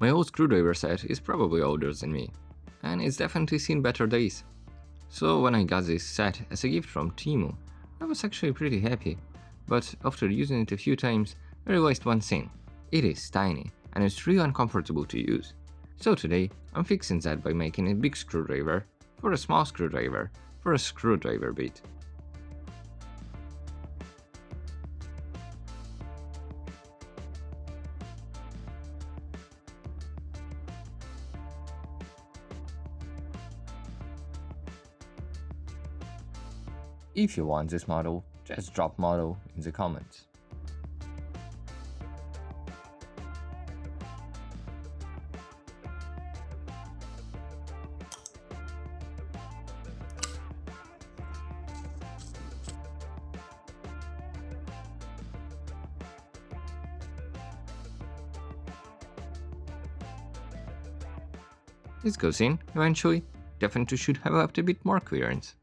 My old screwdriver set is probably older than me, and it's definitely seen better days. So when I got this set as a gift from Timu, I was actually pretty happy. But after using it a few times, I realized one thing. It is tiny, and it's really uncomfortable to use. So today, I'm fixing that by making a big screwdriver for a small screwdriver for a screwdriver bit. If you want this model, just drop model in the comments. This goes in, eventually. Definitely should have left a bit more clearance.